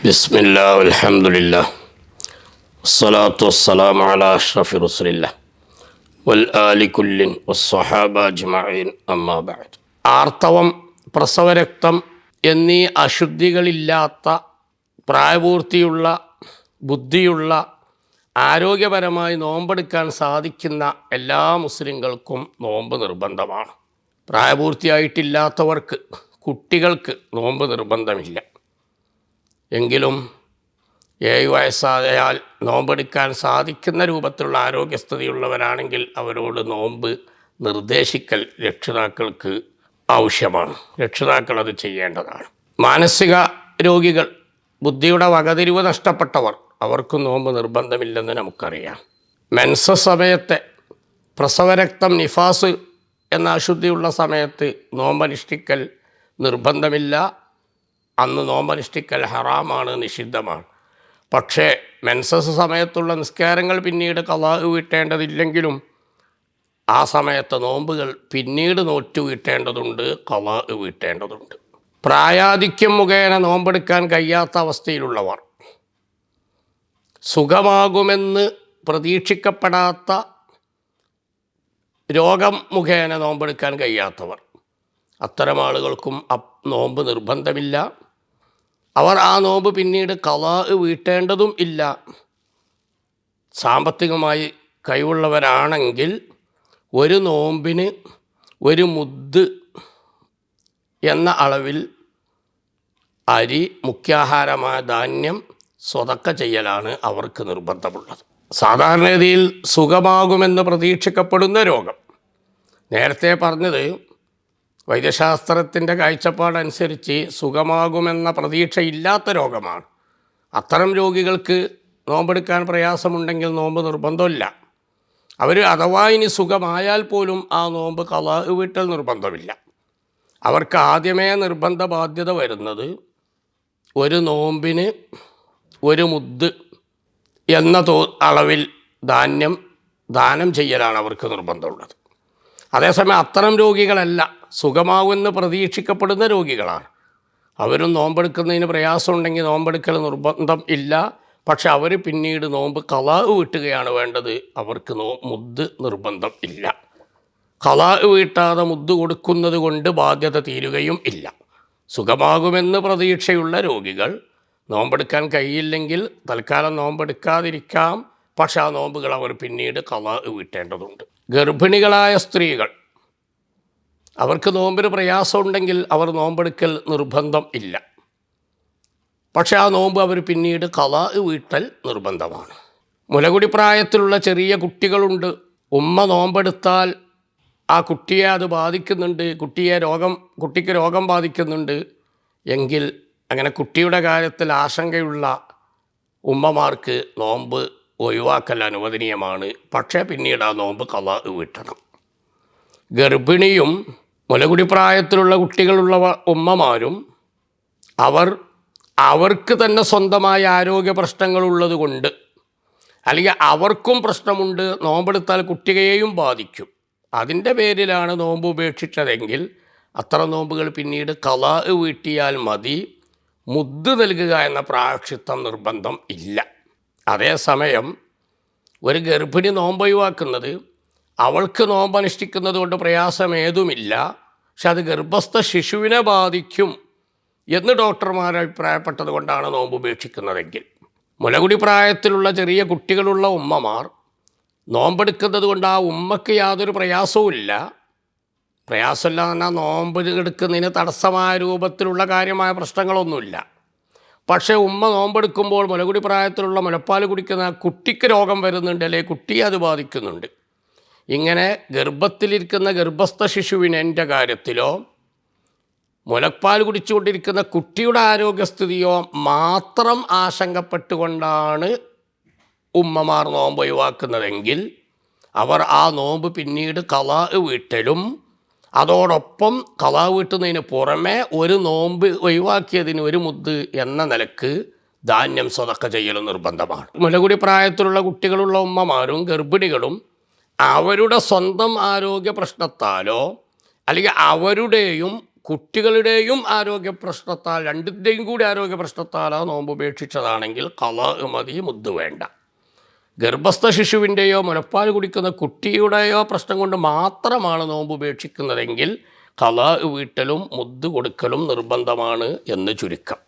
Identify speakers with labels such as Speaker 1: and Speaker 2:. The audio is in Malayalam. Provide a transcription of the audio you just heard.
Speaker 1: ബിസ്മില്ലാ അൽഹംദുലില്ലാ വസ്സലാത്തു വസ്സലാമു അലാ അഷ്റഫി റസൂലില്ലാ വൽ ആലി കുല്ലിൻ വസ്സഹാബ അജ്മഈൻ അമ്മാ ബഅദ്. ആർത്തവം, പ്രസവരക്തം എന്നീ അശുദ്ധികളില്ലാത്ത പ്രായപൂർത്തിയുള്ള ബുദ്ധിയുള്ള ആരോഗ്യപരമായി നോമ്പെടുക്കാൻ സാധിക്കുന്ന എല്ലാ മുസ്ലിങ്ങൾക്കും നോമ്പ് നിർബന്ധമാണ്. പ്രായപൂർത്തിയായിട്ടില്ലാത്തവർക്ക്, കുട്ടികൾക്ക് നോമ്പ് നിർബന്ധമില്ല. എങ്കിലും 7 വയസ്സായാൽ നോമ്പെടുക്കാൻ സാധിക്കുന്ന രൂപത്തിലുള്ള ആരോഗ്യസ്ഥിതിയുള്ളവരാണെങ്കിൽ അവരോട് നോമ്പ് നിർദ്ദേശിക്കൽ രക്ഷിതാക്കൾക്ക് ആവശ്യമാണ്. രക്ഷിതാക്കൾ അത് ചെയ്യേണ്ടതാണ്. മാനസിക രോഗികൾ, ബുദ്ധിയുടെ വകതിരിവ് നഷ്ടപ്പെട്ടവർ, അവർക്കും നോമ്പ് നിർബന്ധമില്ലെന്ന് നമുക്കറിയാം. മെൻസസ് സമയത്തെ പ്രസവരക്തം, നിഫാസ് എന്ന അശുദ്ധിയുള്ള സമയത്ത് നോമ്പനുഷ്ഠിക്കൽ നിർബന്ധമില്ല. അന്ന് നോമ്പനുഷ്ഠിക്കൽ ഹറാമാണ്, നിഷിദ്ധമാണ്. പക്ഷേ മെൻസസ് സമയത്തുള്ള നിസ്കാരങ്ങൾ പിന്നീട് ഖളാ വീട്ടേണ്ടതില്ലെങ്കിലും ആ സമയത്ത് നോമ്പുകൾ പിന്നീട് നോറ്റു വീട്ടേണ്ടതുണ്ട്, ഖളാ വീട്ടേണ്ടതുണ്ട്. പ്രായാധിക്യം മുഖേന നോമ്പെടുക്കാൻ കഴിയാത്ത അവസ്ഥയിലുള്ളവർ, സുഖമാകുമെന്ന് പ്രതീക്ഷിക്കപ്പെടാത്ത രോഗം മുഖേന നോമ്പെടുക്കാൻ കഴിയാത്തവർ, അത്തരം ആളുകൾക്കും നോമ്പ് നിർബന്ധമില്ല. അവർ ആ നോമ്പ് പിന്നീട് ഖളാ വീട്ടേണ്ടതും ഇല്ല. സാമ്പത്തികമായി കഴിവുള്ളവരാണെങ്കിൽ ഒരു നോമ്പിന് 1 മുദ്ദ് എന്ന അളവിൽ അരി, മുഖ്യാഹാരമായ ധാന്യം സ്വതക്ക ചെയ്യലാണ് അവർക്ക് നിർബന്ധമുള്ളത്. സാധാരണഗതിയിൽ സുഖമാകുമെന്ന് പ്രതീക്ഷിക്കപ്പെടുന്ന രോഗം, നേരത്തെ പറഞ്ഞത് വൈദ്യശാസ്ത്രത്തിൻ്റെ കാഴ്ചപ്പാടനുസരിച്ച് സുഖമാകുമെന്ന പ്രതീക്ഷയില്ലാത്ത രോഗമാണ്. അത്തരം രോഗികൾക്ക് നോമ്പെടുക്കാൻ പ്രയാസമുണ്ടെങ്കിൽ നോമ്പ് നിർബന്ധമില്ല. അവർ അഥവാ ഇനി സുഖമായാൽ പോലും ആ നോമ്പ് ഖളാ വീട്ടൽ നിർബന്ധമില്ല. അവർക്ക് ആദ്യമേ നിർബന്ധ ബാധ്യത വരുന്നത് ഒരു നോമ്പിന് 1 മുദ്ദ് എന്ന അളവിൽ ധാന്യം ദാനം ചെയ്യലാണ് അവർക്ക് നിർബന്ധമുള്ളത്. അതേസമയം അത്തരം രോഗികളല്ല, സുഖമാകുമെന്ന് പ്രതീക്ഷിക്കപ്പെടുന്ന രോഗികളാണ്. അവരും നോമ്പെടുക്കുന്നതിന് പ്രയാസമുണ്ടെങ്കിൽ നോമ്പെടുക്കൽ നിർബന്ധം ഇല്ല. പക്ഷെ അവർ പിന്നീട് നോമ്പ് ഖളാ വീട്ടുകയാണ് വേണ്ടത്. അവർക്ക് മുദ്ദ് നിർബന്ധം ഇല്ല. ഖളാ വീട്ടാതെ മുദ്ദ് കൊടുക്കുന്നത് കൊണ്ട് ബാധ്യത തീരുകയും ഇല്ല. സുഖമാകുമെന്ന് പ്രതീക്ഷയുള്ള രോഗികൾ നോമ്പെടുക്കാൻ കഴിയില്ലെങ്കിൽ തൽക്കാലം നോമ്പെടുക്കാതിരിക്കാം. പക്ഷെ ആ നോമ്പുകൾ അവർ പിന്നീട് ഖളാ വീട്ടേണ്ടതുണ്ട്. ഗർഭിണികളായ സ്ത്രീകൾ, അവർക്ക് നോമ്പിന് പ്രയാസമുണ്ടെങ്കിൽ അവർ നോമ്പെടുക്കൽ നിർബന്ധം ഇല്ല. പക്ഷെ ആ നോമ്പ് അവർ പിന്നീട് ഖളാ വീട്ടൽ നിർബന്ധമാണ്. മുലകുടി പ്രായത്തിലുള്ള ചെറിയ കുട്ടികളുണ്ട്. ഉമ്മ നോമ്പെടുത്താൽ ആ കുട്ടിയെ അത് ബാധിക്കുന്നുണ്ട്, കുട്ടിക്ക് രോഗം ബാധിക്കുന്നുണ്ട് എങ്കിൽ അങ്ങനെ കുട്ടിയുടെ കാര്യത്തിൽ ആശങ്കയുള്ള ഉമ്മമാർക്ക് നോമ്പ് ഒഴിവാക്കൽ അനുവദനീയമാണ്. പക്ഷേ പിന്നീട് ആ നോമ്പ് ഖളാ വീട്ടണം. ഗർഭിണിയും മുലകുടി പ്രായത്തിലുള്ള കുട്ടികളുള്ള ഉമ്മമാരും അവർക്ക് തന്നെ സ്വന്തമായ ആരോഗ്യ പ്രശ്നങ്ങളുള്ളത് കൊണ്ട്, അല്ലെങ്കിൽ അവർക്കും പ്രശ്നമുണ്ട്, നോമ്പെടുത്താൽ കുട്ടിയെയും ബാധിക്കും, അതിൻ്റെ പേരിലാണ് നോമ്പ് ഉപേക്ഷിച്ചതെങ്കിൽ അത്തരം നോമ്പുകൾ പിന്നീട് ഖളാ വീട്ടിയാൽ മതി. മുദ്ദ് നൽകുക എന്ന പ്രായശ്ചിത്തം നിർബന്ധം ഇല്ല. അതേസമയം ഒരു ഗർഭിണി നോമ്പ് ഒഴിവാക്കുന്നത് അവൾക്ക് നോമ്പനുഷ്ഠിക്കുന്നത് കൊണ്ട് പ്രയാസമേതുമില്ല, പക്ഷെ അത് ഗർഭസ്ഥ ശിശുവിനെ ബാധിക്കും എന്ന് ഡോക്ടർമാർ അഭിപ്രായപ്പെട്ടത് കൊണ്ടാണ് നോമ്പ് ഉപേക്ഷിക്കുന്നതെങ്കിൽ, മുലകുടി പ്രായത്തിലുള്ള ചെറിയ കുട്ടികളുള്ള ഉമ്മമാർ നോമ്പെടുക്കുന്നത് കൊണ്ട് ആ ഉമ്മയ്ക്ക് യാതൊരു പ്രയാസവുമില്ല. പ്രയാസമില്ല എന്ന് പറഞ്ഞാൽ നോമ്പ് എടുക്കുന്നതിന് തടസ്സമായ രൂപത്തിലുള്ള കാര്യമായ പ്രശ്നങ്ങളൊന്നുമില്ല. പക്ഷേ ഉമ്മ നോമ്പെടുക്കുമ്പോൾ മുലകുടി പ്രായത്തിലുള്ള മുലപ്പാൽ കുടിക്കുന്ന കുട്ടിക്ക് രോഗം വരുന്നുണ്ട്, അല്ലെങ്കിൽ കുട്ടിയെ അത് ബാധിക്കുന്നുണ്ട്. ഇങ്ങനെ ഗർഭത്തിലിരിക്കുന്ന ഗർഭസ്ഥ ശിശുവിൻ്റെ കാര്യത്തിലോ മുലപ്പാൽ കുടിച്ചുകൊണ്ടിരിക്കുന്ന കുട്ടിയുടെ ആരോഗ്യസ്ഥിതിയോ മാത്രം ആശങ്കപ്പെട്ടുകൊണ്ടാണ് ഉമ്മമാർ നോമ്പ് ഒഴിവാക്കുന്നതെങ്കിൽ അവർ ആ നോമ്പ് പിന്നീട് ഖളാ വീട്ടലും അതോടൊപ്പം ഖളാ വീട്ടുന്നതിന് പുറമെ ഒരു നോമ്പ് ഒഴിവാക്കിയതിന് 1 മുദ്ദ് എന്ന നിലക്ക് ധാന്യം സ്വതക്ക ചെയ്യലും നിർബന്ധമാണ്. മുലകുടി പ്രായത്തിലുള്ള കുട്ടികളുള്ള ഉമ്മമാരും ഗർഭിണികളും അവരുടെ സ്വന്തം ആരോഗ്യ പ്രശ്നത്താലോ അല്ലെങ്കിൽ അവരുടെയും കുട്ടികളുടെയും ആരോഗ്യ പ്രശ്നത്താൽ, രണ്ടിൻ്റെയും കൂടി ആരോഗ്യ പ്രശ്നത്താലോ നോമ്പ് ഉപേക്ഷിച്ചതാണെങ്കിൽ ഖളാ മതി, മുദ്ദ് വേണ്ട. ഗർഭസ്ഥ ശിശുവിൻ്റെയോ മുലപ്പാൽ കുടിക്കുന്ന കുട്ടിയുടെയോ പ്രശ്നം കൊണ്ട് മാത്രമാണ് നോമ്പ് ഉപേക്ഷിക്കുന്നതെങ്കിൽ ഖളാ വീട്ടലും മുദ്ദ് കൊടുക്കലും നിർബന്ധമാണ് എന്ന് ചുരുക്കം.